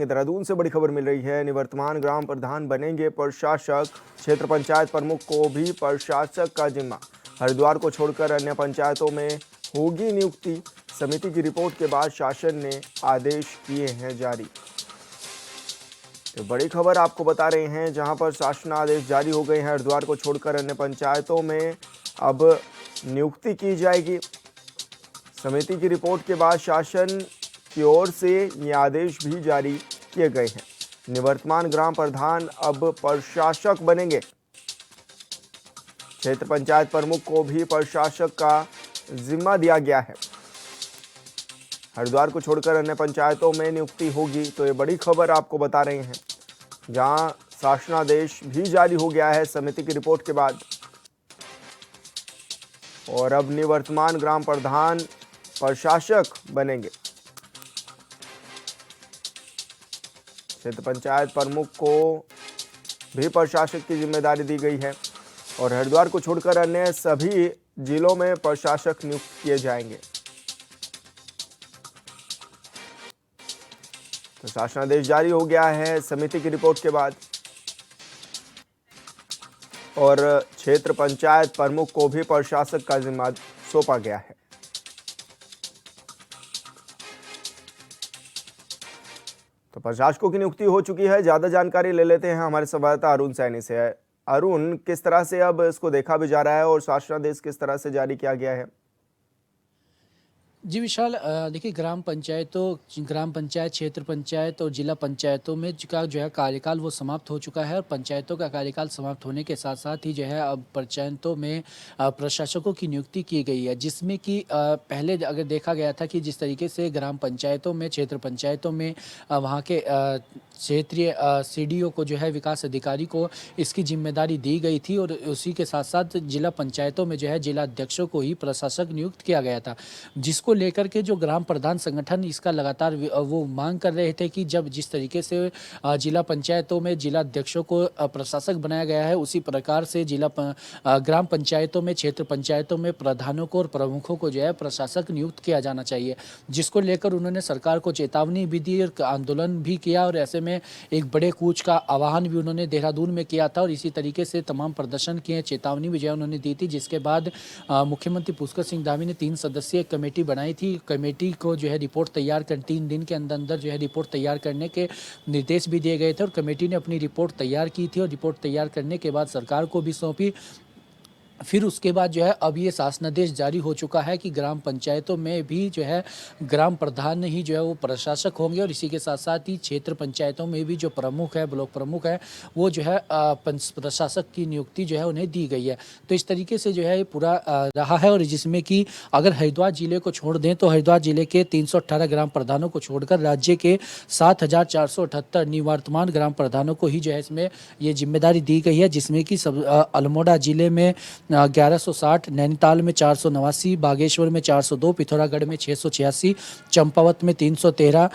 देहरादून से बड़ी खबर मिल रही है। निवर्तमान ग्राम प्रधान बनेंगे प्रशासक, क्षेत्र पंचायत प्रमुख को भी प्रशासक का जिम्मा। हरिद्वार को छोड़कर अन्य पंचायतों में होगी नियुक्ति। समिति की रिपोर्ट के बाद शासन ने आदेश किए हैं जारी। तो बड़ी खबर आपको बता रहे हैं, जहां पर शासन आदेश जारी हो गए हैं। हरिद्वार को छोड़कर अन्य पंचायतों में अब नियुक्ति की जाएगी। समिति की रिपोर्ट के बाद शासन की ओर से ये आदेश भी जारी किए गए हैं। निवर्तमान ग्राम प्रधान अब प्रशासक बनेंगे। क्षेत्र पंचायत प्रमुख को भी प्रशासक का जिम्मा दिया गया है। हरिद्वार को छोड़कर अन्य पंचायतों में नियुक्ति होगी। तो ये बड़ी खबर आपको बता रहे हैं, जहां शासनादेश भी जारी हो गया है समिति की रिपोर्ट के बाद। और अब निवर्तमान ग्राम प्रधान प्रशासक बनेंगे। क्षेत्र पंचायत प्रमुख को भी प्रशासक की जिम्मेदारी दी गई है और हरिद्वार को छोड़कर अन्य सभी जिलों में प्रशासक नियुक्त किए जाएंगे। तो शासनादेश जारी हो गया है समिति की रिपोर्ट के बाद और क्षेत्र पंचायत प्रमुख को भी प्रशासक का जिम्मा सौंपा गया है। तो प्रशासकों की नियुक्ति हो चुकी है। ज्यादा जानकारी ले लेते हैं हमारे संवाददाता अरुण सैनी से। अरुण, किस तरह से अब इसको देखा भी जा रहा है और शासनादेश किस तरह से जारी किया गया है? जी विशाल, देखिए ग्राम पंचायत, क्षेत्र पंचायत और जिला पंचायतों में का जो है कार्यकाल वो समाप्त हो चुका है और पंचायतों का कार्यकाल समाप्त होने के साथ साथ ही जो है अब पंचायतों में प्रशासकों की नियुक्ति की गई है, जिसमें कि पहले अगर देखा गया था कि जिस तरीके से ग्राम पंचायतों में, क्षेत्र पंचायतों में वहाँ के क्षेत्रीय सीडीओ को जो है विकास अधिकारी को इसकी जिम्मेदारी दी गई थी और उसी के साथ साथ जिला पंचायतों में जो है जिला अध्यक्षों को ही प्रशासक नियुक्त किया गया था, जिसको लेकर के जो ग्राम प्रधान संगठन इसका लगातार वो मांग कर रहे थे कि जब जिस तरीके से जिला पंचायतों में जिला अध्यक्षों को प्रशासक बनाया गया है, उसी प्रकार से ग्राम पंचायतों में, क्षेत्र पंचायतों में प्रधानों को और प्रमुखों को जो है प्रशासक नियुक्त किया जाना चाहिए, जिसको लेकर उन्होंने सरकार को चेतावनी भी दी और आंदोलन भी किया और ऐसे में एक बड़े कूच का आह्वान भी उन्होंने देहरादून में किया था और इसी तरीके से तमाम प्रदर्शन किए, चेतावनी भी जो है उन्होंने दी थी, जिसके बाद मुख्यमंत्री पुष्कर सिंह धामी ने 3 सदस्यीय कमेटी बनाई थी। कमेटी को जो है रिपोर्ट तैयार कर 3 दिन के अंदर जो है रिपोर्ट तैयार करने के निर्देश भी दिए गए थे और कमेटी ने अपनी रिपोर्ट तैयार की थी और रिपोर्ट तैयार करने के बाद सरकार को भी सौंपी। फिर उसके बाद जो है अब ये शासनादेश जारी हो चुका है कि ग्राम पंचायतों में भी जो है ग्राम प्रधान ही जो है वो प्रशासक होंगे और इसी के साथ साथ ही क्षेत्र पंचायतों में भी जो प्रमुख है, ब्लॉक प्रमुख है, वो जो है प्रशासक की नियुक्ति जो है उन्हें दी गई है। तो इस तरीके से जो है ये पूरा रहा है और जिसमें कि अगर हरिद्वार जिले को छोड़ दें तो हरिद्वार जिले के 318 ग्राम प्रधानों को छोड़कर राज्य के 7,478 निवर्तमान ग्राम प्रधानों को ही जो है इसमें ये जिम्मेदारी दी गई है, जिसमें कि सब अल्मोड़ा जिले में 1160, नैनीताल में 489, बागेश्वर में 402, पिथौरागढ़ में 686, चंपावत में 313,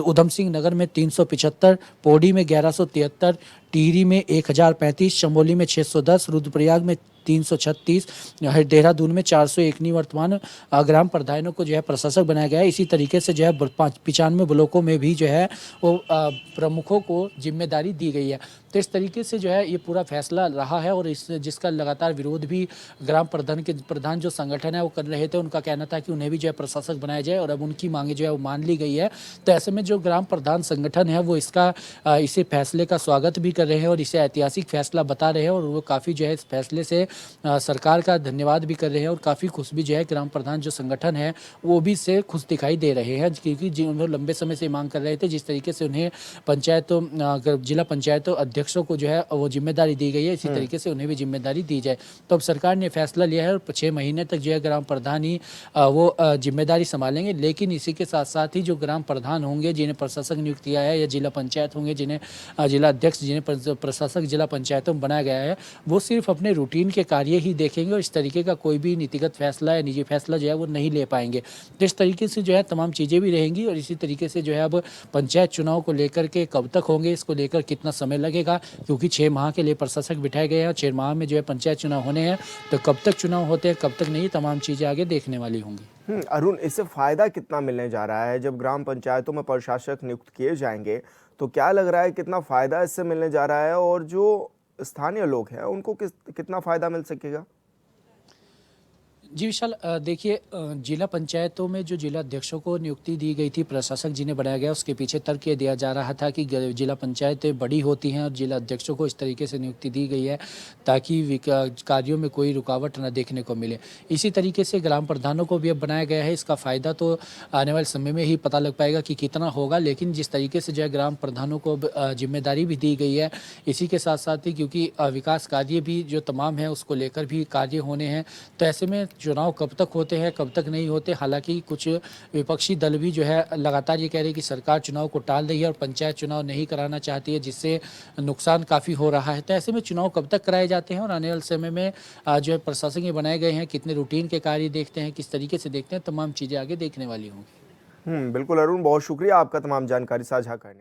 उधम सिंह नगर में 375, पौड़ी में 1173, टिहरी में 1035, चमोली में 610, रुद्रप्रयाग में 336, देहरादून में 401 निवर्तमान ग्राम प्रधानों को जो है प्रशासक बनाया गया है। इसी तरीके से जो है 95 ब्लॉकों में भी जो है वो प्रमुखों को जिम्मेदारी दी गई है। तो इस तरीके से जो है ये पूरा फैसला रहा है और इस जिसका लगातार विरोध भी ग्राम प्रधान जो संगठन है वो कर रहे थे। उनका कहना था कि उन्हें भी जो है प्रशासक बनाया जाए और अब उनकी मांगे जो है वो मान ली गई है। तो ऐसे में जो ग्राम प्रधान संगठन है वो इसे फैसले का स्वागत भी कर रहे हैं और इसे ऐतिहासिक फैसला बता रहे हैं और वो काफ़ी जो है इस फैसले से सरकार का धन्यवाद भी कर रहे हैं और काफ़ी खुश भी जो है ग्राम प्रधान जो संगठन है वो भी से खुश दिखाई दे रहे हैं, क्योंकि जो लंबे समय से मांग कर रहे थे, जिस तरीके से उन्हें जिला पंचायतों अध्यक्षों को जो है वो जिम्मेदारी दी गई है, इसी तरीके से उन्हें भी जिम्मेदारी दी जाए। तो अब सरकार ने फैसला लिया है और 6 महीने तक जो है ग्राम प्रधान ही वो जिम्मेदारी संभालेंगे। लेकिन इसी के साथ साथ ही जो ग्राम प्रधान होंगे जिन्हें प्रशासक नियुक्त किया है या जिला पंचायत होंगे जिन्हें जिला अध्यक्ष जिन्हें प्रशासक जिला पंचायतों में बनाया गया है, वो सिर्फ अपने रूटीन के कार्य ही देखेंगे और इस तरीके का कोई भी नीतिगत फैसला या निजी फैसला जो है वो नहीं ले पाएंगे। तो इस तरीके से जो है तमाम चीज़ें भी रहेंगी और इसी तरीके से जो है अब पंचायत चुनाव को लेकर के कब तक होंगे, इसको लेकर कितना समय लगेगा, क्योंकि 6 माह के लिए प्रशासक बिठाए गए हैं, 6 माह में जो है पंचायत चुनाव होने हैं। तो कब तक चुनाव होते हैं, कब तक नहीं, तमाम चीज़ें आगे देखने वाली होंगी। अरुण, इससे फायदा कितना मिलने जा रहा है जब ग्राम पंचायतों में प्रशासक नियुक्त किए जाएंगे? तो क्या लग रहा है कितना फायदा इससे मिलने जा रहा है और जो स्थानीय लोग हैं उनको कितना फायदा मिल सकेगा? जी विशाल, देखिए, जिला पंचायतों में जो जिला अध्यक्षों को नियुक्ति दी गई थी, प्रशासक जिन्हें बनाया गया, उसके पीछे तर्क ये दिया जा रहा था कि जिला पंचायतें बड़ी होती हैं और जिला अध्यक्षों को इस तरीके से नियुक्ति दी गई है ताकि कार्यों में कोई रुकावट न देखने को मिले। इसी तरीके से ग्राम प्रधानों को भी अब बनाया गया है। इसका फ़ायदा तो आने वाले समय में ही पता लग पाएगा कि कितना होगा, लेकिन जिस तरीके से जो है ग्राम प्रधानों को जिम्मेदारी भी दी गई है, इसी के साथ साथ ही क्योंकि विकास कार्य भी जो तमाम है उसको लेकर भी कार्य होने हैं, तो ऐसे में चुनाव कब तक होते हैं कब तक नहीं होते। हालांकि कुछ विपक्षी दल भी जो है लगातार ये कह रहे हैं कि सरकार चुनाव को टाल रही है और पंचायत चुनाव नहीं कराना चाहती है, जिससे नुकसान काफ़ी हो रहा है। तो ऐसे में चुनाव कब तक कराए जाते हैं और आने वाले समय में जो है प्रशासक ये बनाए गए हैं, कितने रूटीन के कार्य देखते हैं, किस तरीके से देखते हैं, तमाम चीज़ें आगे देखने वाली होंगी। बिल्कुल अरुण, बहुत शुक्रिया आपका तमाम जानकारी साझा करने